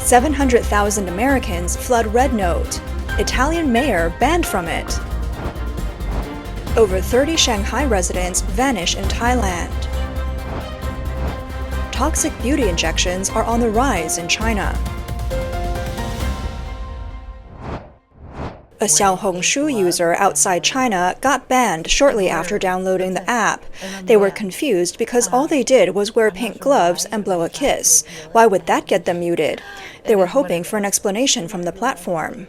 700,000 Americans flood RedNote. Italian mayor banned from it. Over 30 Shanghai residents vanish in Thailand. Toxic beauty injections are on the rise in China. A Xiaohongshu user outside China got banned shortly after downloading the app. They were confused because all they did was wear pink gloves and blow a kiss. Why would that get them muted? They were hoping for an explanation from the platform.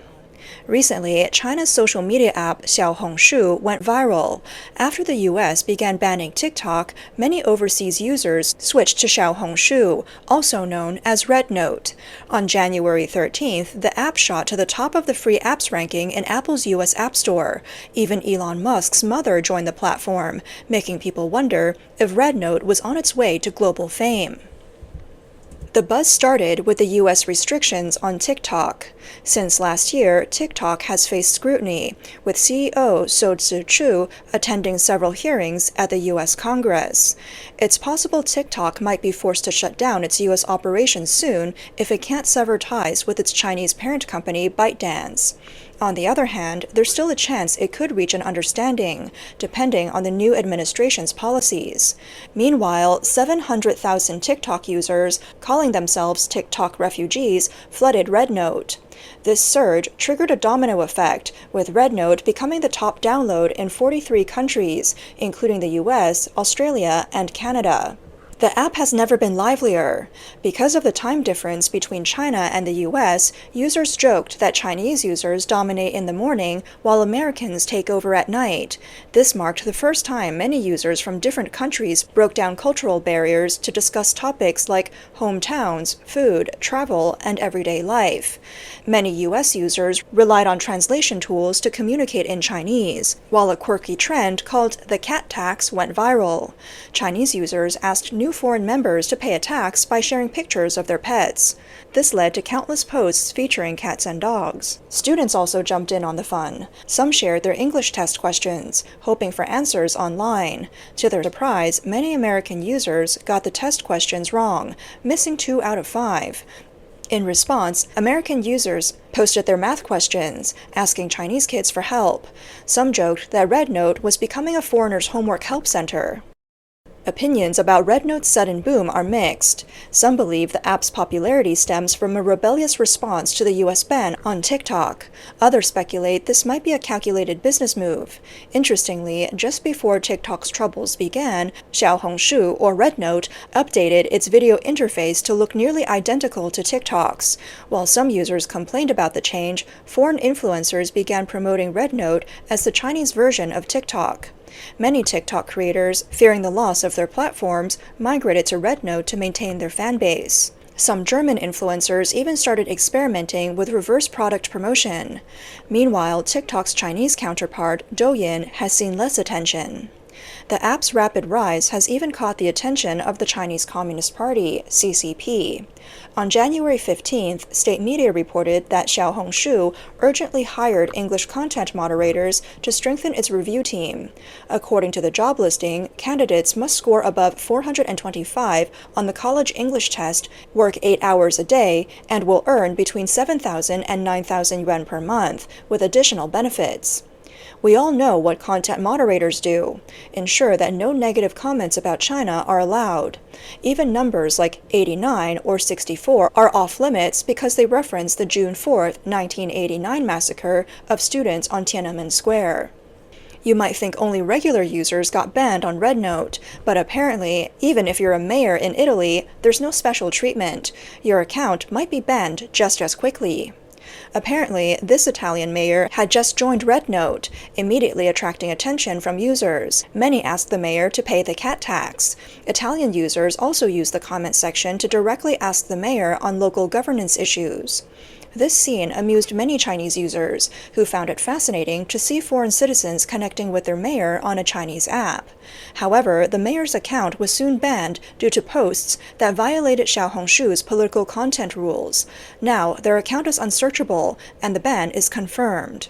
Recently, China's social media app Xiaohongshu went viral. After the US began banning TikTok, many overseas users switched to Xiaohongshu, also known as RedNote. On January 13th, the app shot to the top of the free apps ranking in Apple's US App Store. Even Elon Musk's mother joined the platform, making people wonder if RedNote was on its way to global fame. The buzz started with the U.S. restrictions on TikTok. Since last year, TikTok has faced scrutiny, with CEO So Tzu-Chu attending several hearings at the U.S. Congress. It's possible TikTok might be forced to shut down its U.S. operations soon if it can't sever ties with its Chinese parent company ByteDance. On the other hand, there's still a chance it could reach an understanding, depending on the new administration's policies. Meanwhile, 700,000 TikTok users, calling themselves TikTok refugees, flooded RedNote. This surge triggered a domino effect, with RedNote becoming the top download in 43 countries, including the US, Australia, and Canada. The app has never been livelier. Because of the time difference between China and the US, users joked that Chinese users dominate in the morning while Americans take over at night. This marked the first time many users from different countries broke down cultural barriers to discuss topics like hometowns, food, travel, and everyday life. Many US users relied on translation tools to communicate in Chinese, while a quirky trend called the cat tax went viral. Chinese users asked new foreign members to pay a tax by sharing pictures of their pets. This led to countless posts featuring cats and dogs. Students also jumped in on the fun. Some shared their English test questions, hoping for answers online. To their surprise, many American users got the test questions wrong, missing 2 out of 5. In response, American users posted their math questions, asking Chinese kids for help. Some joked that RedNote was becoming a foreigner's homework help center. Opinions about RedNote's sudden boom are mixed. Some believe the app's popularity stems from a rebellious response to the US ban on TikTok. Others speculate this might be a calculated business move. Interestingly, just before TikTok's troubles began, Xiaohongshu, or RedNote, updated its video interface to look nearly identical to TikTok's. While some users complained about the change, foreign influencers began promoting RedNote as the Chinese version of TikTok. Many TikTok creators, fearing the loss of their platforms, migrated to RedNote to maintain their fan base. Some German influencers even started experimenting with reverse product promotion. Meanwhile, TikTok's Chinese counterpart, Douyin, has seen less attention. The app's rapid rise has even caught the attention of the Chinese Communist Party, CCP. On January 15th, state media reported that Xiaohongshu urgently hired English content moderators to strengthen its review team. According to the job listing, candidates must score above 425 on the college English test, work 8 hours a day, and will earn between 7,000 and 9,000 yuan per month, with additional benefits. We all know what content moderators do: ensure that no negative comments about China are allowed. Even numbers like 89 or 64 are off limits because they reference the June 4, 1989 massacre of students on Tiananmen Square. You might think only regular users got banned on RedNote, but apparently, even if you're a mayor in Italy, there's no special treatment. Your account might be banned just as quickly. Apparently, this Italian mayor had just joined RedNote, immediately attracting attention from users. Many asked the mayor to pay the cat tax. Italian users also used the comment section to directly ask the mayor on local governance issues. This scene amused many Chinese users, who found it fascinating to see foreign citizens connecting with their mayor on a Chinese app. However, the mayor's account was soon banned due to posts that violated Xiaohongshu's political content rules. Now, their account is unsearchable, and the ban is confirmed.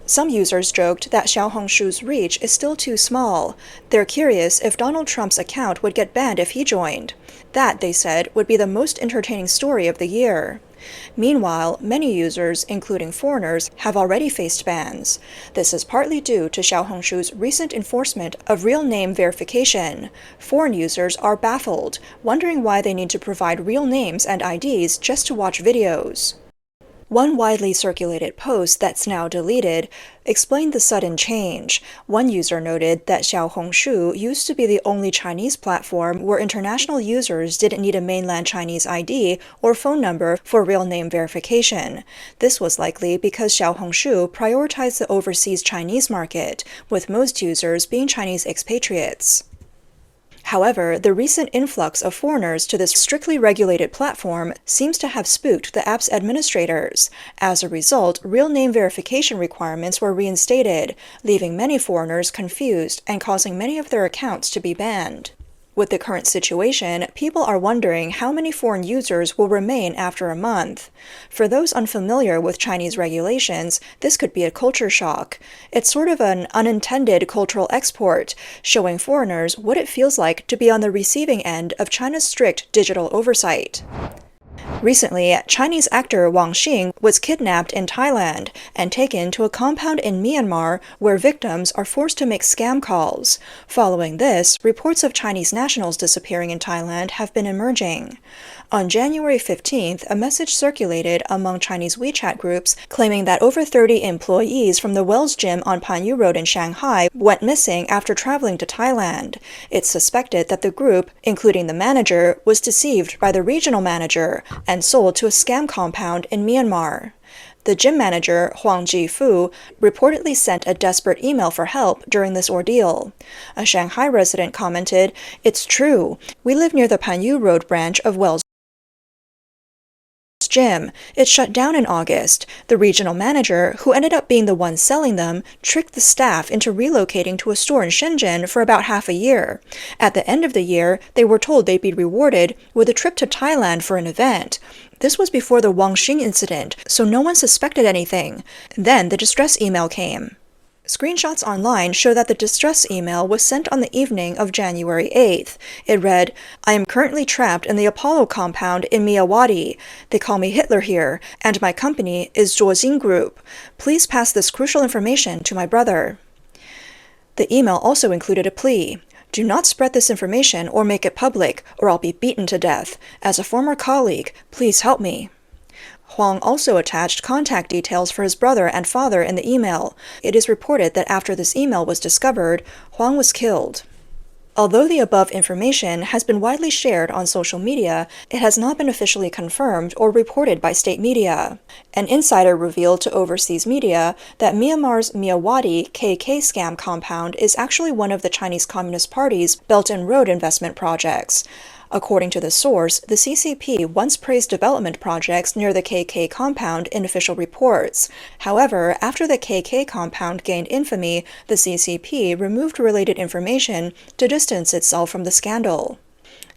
Some users joked that Xiaohongshu's reach is still too small. They're curious if Donald Trump's account would get banned if he joined. That, they said, would be the most entertaining story of the year. Meanwhile, many users, including foreigners, have already faced bans. This is partly due to Xiaohongshu's recent enforcement of real name verification. Foreign users are baffled, wondering why they need to provide real names and IDs just to watch videos. One widely circulated post that's now deleted explained the sudden change. One user noted that Xiaohongshu used to be the only Chinese platform where international users didn't need a mainland Chinese ID or phone number for real name verification. This was likely because Xiaohongshu prioritized the overseas Chinese market, with most users being Chinese expatriates. However, the recent influx of foreigners to this strictly regulated platform seems to have spooked the app's administrators. As a result, real name verification requirements were reinstated, leaving many foreigners confused and causing many of their accounts to be banned. With the current situation, people are wondering how many foreign users will remain after a month. For those unfamiliar with Chinese regulations, this could be a culture shock. It's sort of an unintended cultural export, showing foreigners what it feels like to be on the receiving end of China's strict digital oversight. Recently, Chinese actor Wang Xing was kidnapped in Thailand and taken to a compound in Myanmar where victims are forced to make scam calls. Following this, reports of Chinese nationals disappearing in Thailand have been emerging. On January 15th, a message circulated among Chinese WeChat groups claiming that over 30 employees from the Wells Gym on Panyu Road in Shanghai went missing after traveling to Thailand. It's suspected that the group, including the manager, was deceived by the regional manager and sold to a scam compound in Myanmar. The gym manager, Huang Jifu, reportedly sent a desperate email for help during this ordeal. A Shanghai resident commented, "It's true. We live near the Panyu Road branch of Wells Gym. It shut down in August. The regional manager, who ended up being the one selling them, tricked the staff into relocating to a store in Shenzhen for about half a year. At the end of the year, they were told they'd be rewarded with a trip to Thailand for an event. This was before the Wang Xing incident, so no one suspected anything. Then the distress email came." Screenshots online show that the distress email was sent on the evening of January 8th. It read, "I am currently trapped in the Apollo compound in Miyawadi. They call me Hitler here, and my company is Zhuoxin Group. Please pass this crucial information to my brother." The email also included a plea. "Do not spread this information or make it public, or I'll be beaten to death. As a former colleague, please help me." Huang also attached contact details for his brother and father in the email. It is reported that after this email was discovered, Huang was killed. Although the above information has been widely shared on social media, it has not been officially confirmed or reported by state media. An insider revealed to overseas media that Myanmar's Miyawadi KK scam compound is actually one of the Chinese Communist Party's Belt and Road investment projects. According to the source, the CCP once praised development projects near the KK compound in official reports. However, after the KK compound gained infamy, the CCP removed related information to distance itself from the scandal.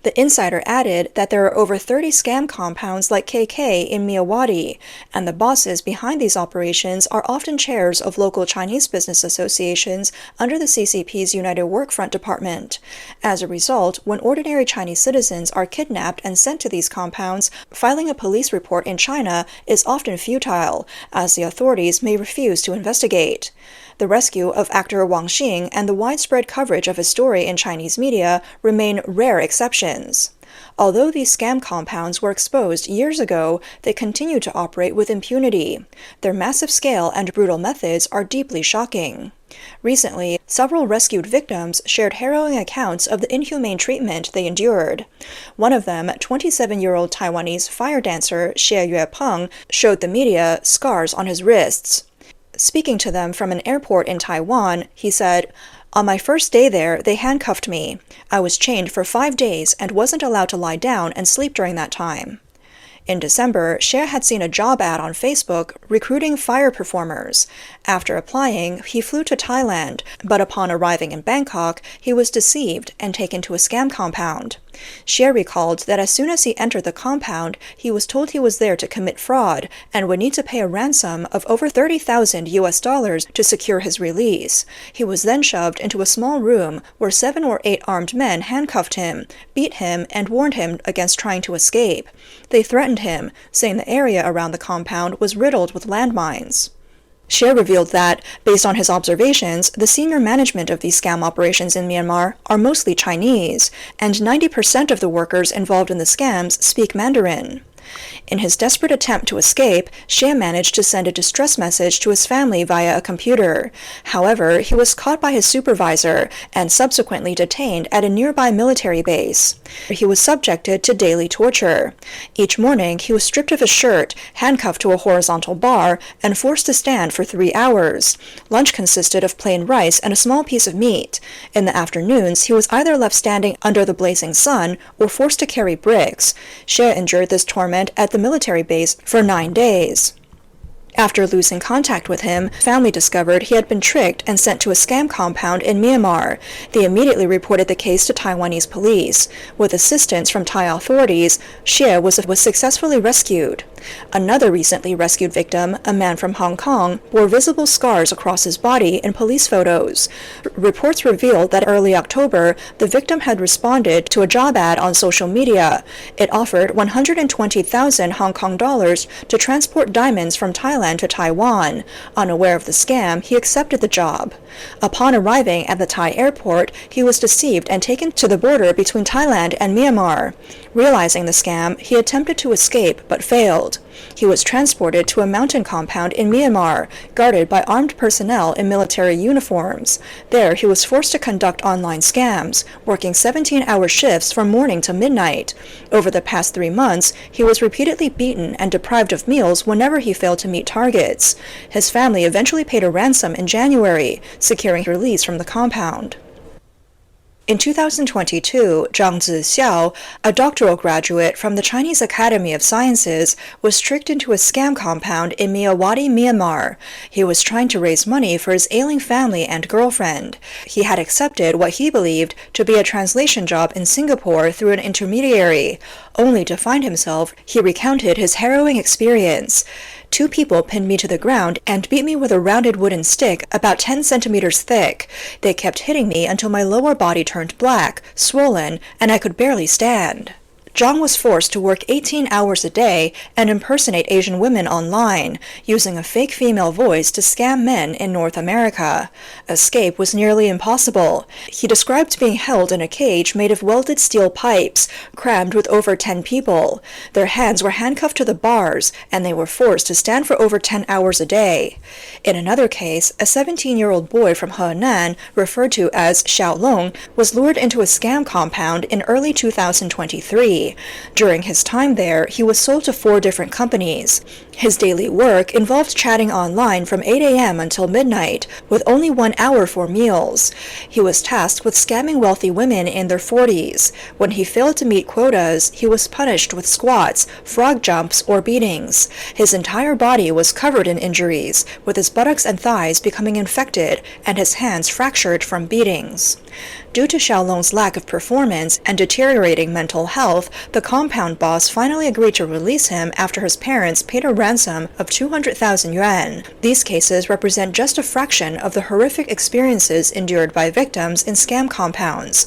The insider added that there are over 30 scam compounds like KK in Miyawadi, and the bosses behind these operations are often chairs of local Chinese business associations under the CCP's United Workfront Department. As a result, when ordinary Chinese citizens are kidnapped and sent to these compounds, filing a police report in China is often futile, as the authorities may refuse to investigate. The rescue of actor Wang Xing and the widespread coverage of his story in Chinese media remain rare exceptions. Although these scam compounds were exposed years ago, they continue to operate with impunity. Their massive scale and brutal methods are deeply shocking. Recently, several rescued victims shared harrowing accounts of the inhumane treatment they endured. One of them, 27-year-old Taiwanese fire dancer Xie Yuepeng, showed the media scars on his wrists. Speaking to them from an airport in Taiwan, he said, "On my first day there, they handcuffed me. I was chained for 5 days and wasn't allowed to lie down and sleep during that time." In December, Xie had seen a job ad on Facebook recruiting fire performers. After applying, he flew to Thailand, but upon arriving in Bangkok, he was deceived and taken to a scam compound. Xie recalled that as soon as he entered the compound, he was told he was there to commit fraud and would need to pay a ransom of over $30,000 to secure his release. He was then shoved into a small room where 7 or 8 armed men handcuffed him, beat him, and warned him against trying to escape. They threatened him, saying the area around the compound was riddled with landmines. Xie revealed that, based on his observations, the senior management of these scam operations in Myanmar are mostly Chinese, and 90% of the workers involved in the scams speak Mandarin. In his desperate attempt to escape, Xie managed to send a distress message to his family via a computer. However, he was caught by his supervisor and subsequently detained at a nearby military base. He was subjected to daily torture. Each morning, he was stripped of his shirt, handcuffed to a horizontal bar, and forced to stand for 3 hours. Lunch consisted of plain rice and a small piece of meat. In the afternoons, he was either left standing under the blazing sun or forced to carry bricks. Xie endured this torment at the military base for 9 days. After losing contact with him, family discovered he had been tricked and sent to a scam compound in Myanmar. They immediately reported the case to Taiwanese police. With assistance from Thai authorities, Xie was successfully rescued. Another recently rescued victim, a man from Hong Kong, bore visible scars across his body in police photos. Reports revealed that early October, the victim had responded to a job ad on social media. It offered 120,000 Hong Kong dollars to transport diamonds from Thailand to Taiwan. Unaware of the scam, he accepted the job. Upon arriving at the Thai airport, he was deceived and taken to the border between Thailand and Myanmar. Realizing the scam, he attempted to escape but failed. He was transported to a mountain compound in Myanmar, guarded by armed personnel in military uniforms. There, he was forced to conduct online scams, working 17-hour shifts from morning to midnight. Over the past 3 months, he was repeatedly beaten and deprived of meals whenever he failed to meet targets. His family eventually paid a ransom in January, securing release from the compound. In 2022, Zhang Zixiao, a doctoral graduate from the Chinese Academy of Sciences, was tricked into a scam compound in Myawaddy, Myanmar. He was trying to raise money for his ailing family and girlfriend. He had accepted what he believed to be a translation job in Singapore through an intermediary. Only to find himself, he recounted his harrowing experience. 2 people pinned me to the ground and beat me with a rounded wooden stick about 10 centimeters thick. They kept hitting me until my lower body turned black, swollen, and I could barely stand. Zhang was forced to work 18 hours a day and impersonate Asian women online, using a fake female voice to scam men in North America. Escape was nearly impossible. He described being held in a cage made of welded steel pipes, crammed with over 10 people. Their hands were handcuffed to the bars, and they were forced to stand for over 10 hours a day. In another case, a 17-year-old boy from Henan, referred to as Xiaolong, was lured into a scam compound in early 2023. During his time there, he was sold to 4 different companies. His daily work involved chatting online from 8 a.m. until midnight, with only 1 hour for meals. He was tasked with scamming wealthy women in their 40s. When he failed to meet quotas, he was punished with squats, frog jumps, or beatings. His entire body was covered in injuries, with his buttocks and thighs becoming infected and his hands fractured from beatings. Due to Xiaolong's lack of performance and deteriorating mental health, the compound boss finally agreed to release him after his parents paid a ransom of 200,000 yuan. These cases represent just a fraction of the horrific experiences endured by victims in scam compounds.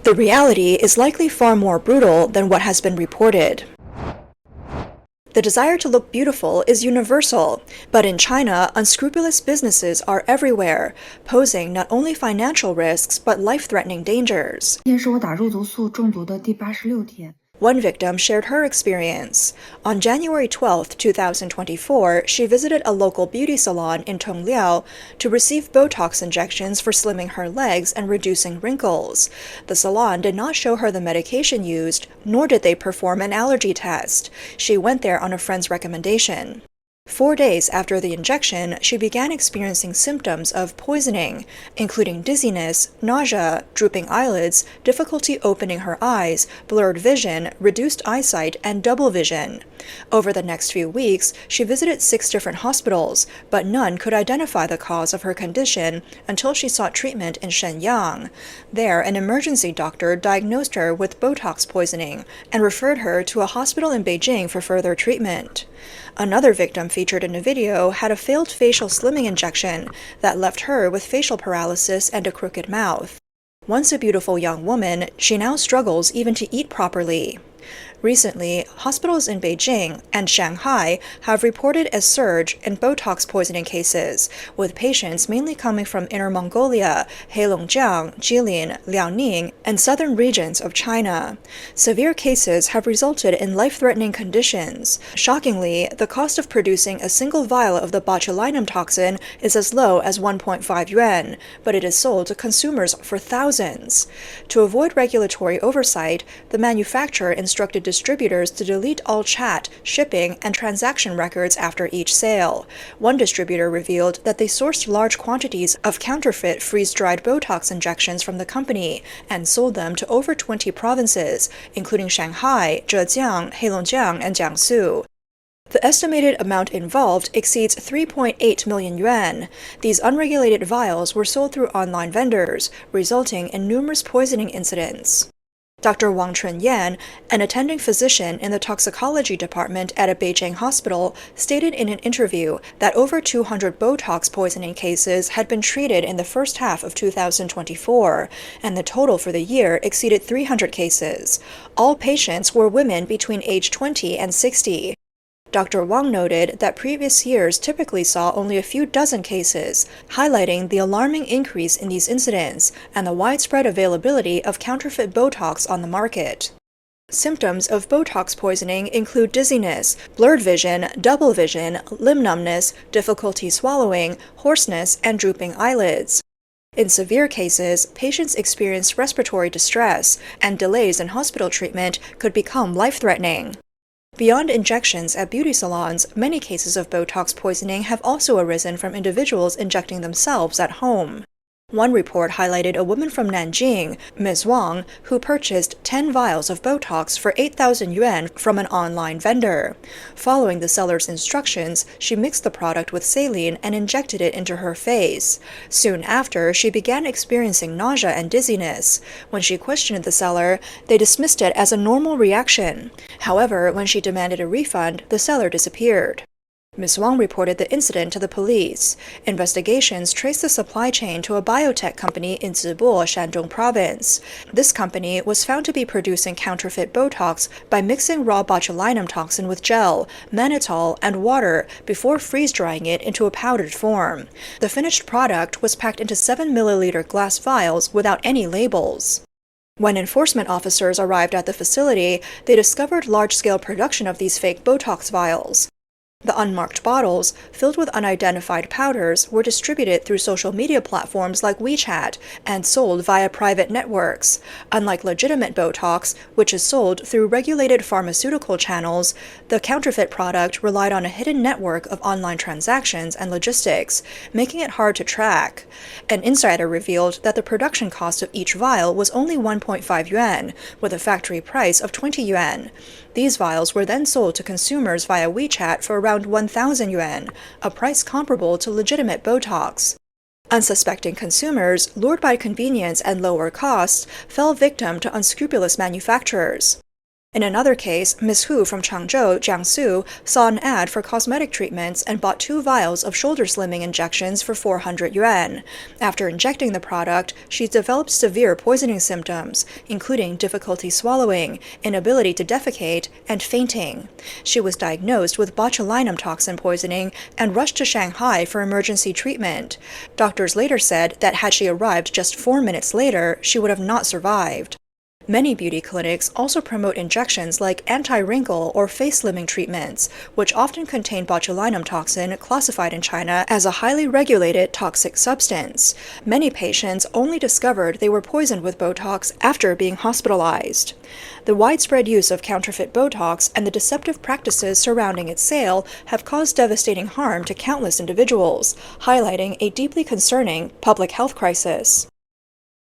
The reality is likely far more brutal than what has been reported. The desire to look beautiful is universal, but in China, unscrupulous businesses are everywhere, posing not only financial risks but life-threatening dangers. 今天是我打肉毒素中毒的第86天。 One victim shared her experience. On January 12, 2024, she visited a local beauty salon in Tongliao to receive Botox injections for slimming her legs and reducing wrinkles. The salon did not show her the medication used, nor did they perform an allergy test. She went there on a friend's recommendation. 4 days after the injection, she began experiencing symptoms of poisoning, including dizziness, nausea, drooping eyelids, difficulty opening her eyes, blurred vision, reduced eyesight, and double vision. Over the next few weeks, she visited 6 different hospitals, but none could identify the cause of her condition until she sought treatment in Shenyang. There, an emergency doctor diagnosed her with Botox poisoning and referred her to a hospital in Beijing for further treatment. Another victim featured in a video had a failed facial slimming injection that left her with facial paralysis and a crooked mouth. Once a beautiful young woman, she now struggles even to eat properly. Recently, hospitals in Beijing and Shanghai have reported a surge in Botox poisoning cases, with patients mainly coming from Inner Mongolia, Heilongjiang, Jilin, Liaoning, and southern regions of China. Severe cases have resulted in life-threatening conditions. Shockingly, the cost of producing a single vial of the botulinum toxin is as low as 1.5 yuan, but it is sold to consumers for thousands. To avoid regulatory oversight, the manufacturer instructed distributors to delete all chat, shipping, and transaction records after each sale. One distributor revealed that they sourced large quantities of counterfeit freeze-dried Botox injections from the company and sold them to over 20 provinces, including Shanghai, Zhejiang, Heilongjiang, and Jiangsu. The estimated amount involved exceeds 3.8 million yuan. These unregulated vials were sold through online vendors, resulting in numerous poisoning incidents. Dr. Wang Chunyan, an attending physician in the toxicology department at a Beijing hospital, stated in an interview that over 200 Botox poisoning cases had been treated in the first half of 2024, and the total for the year exceeded 300 cases. All patients were women between age 20 and 60. Dr. Wang noted that previous years typically saw only a few dozen cases, highlighting the alarming increase in these incidents and the widespread availability of counterfeit Botox on the market. Symptoms of Botox poisoning include dizziness, blurred vision, double vision, limb numbness, difficulty swallowing, hoarseness, and drooping eyelids. In severe cases, patients experience respiratory distress, and delays in hospital treatment could become life-threatening. Beyond injections at beauty salons, many cases of Botox poisoning have also arisen from individuals injecting themselves at home. One report highlighted a woman from Nanjing, Ms. Wang, who purchased 10 vials of Botox for 8,000 yuan from an online vendor. Following the seller's instructions, she mixed the product with saline and injected it into her face. Soon after, she began experiencing nausea and dizziness. When she questioned the seller, they dismissed it as a normal reaction. However, when she demanded a refund, the seller disappeared. Ms. Wang reported the incident to the police. Investigations traced the supply chain to a biotech company in Zibo, Shandong province. This company was found to be producing counterfeit Botox by mixing raw botulinum toxin with gel, mannitol, and water before freeze-drying it into a powdered form. The finished product was packed into 7-milliliter glass vials without any labels. When enforcement officers arrived at the facility, they discovered large-scale production of these fake Botox vials. The unmarked bottles, filled with unidentified powders, were distributed through social media platforms like WeChat and sold via private networks. Unlike legitimate Botox, which is sold through regulated pharmaceutical channels, the counterfeit product relied on a hidden network of online transactions and logistics, making it hard to track. An insider revealed that the production cost of each vial was only 1.5 yuan, with a factory price of 20 yuan. These vials were then sold to consumers via WeChat for around 1,000 yuan, a price comparable to legitimate Botox. Unsuspecting consumers, lured by convenience and lower costs, fell victim to unscrupulous manufacturers. In another case, Ms. Hu from Changzhou, Jiangsu, saw an ad for cosmetic treatments and bought 2 vials of shoulder slimming injections for 400 yuan. After injecting the product, she developed severe poisoning symptoms, including difficulty swallowing, inability to defecate, and fainting. She was diagnosed with botulinum toxin poisoning and rushed to Shanghai for emergency treatment. Doctors later said that had she arrived just 4 minutes later, she would have not survived. Many beauty clinics also promote injections like anti-wrinkle or face-slimming treatments, which often contain botulinum toxin classified in China as a highly regulated toxic substance. Many patients only discovered they were poisoned with Botox after being hospitalized. The widespread use of counterfeit Botox and the deceptive practices surrounding its sale have caused devastating harm to countless individuals, highlighting a deeply concerning public health crisis.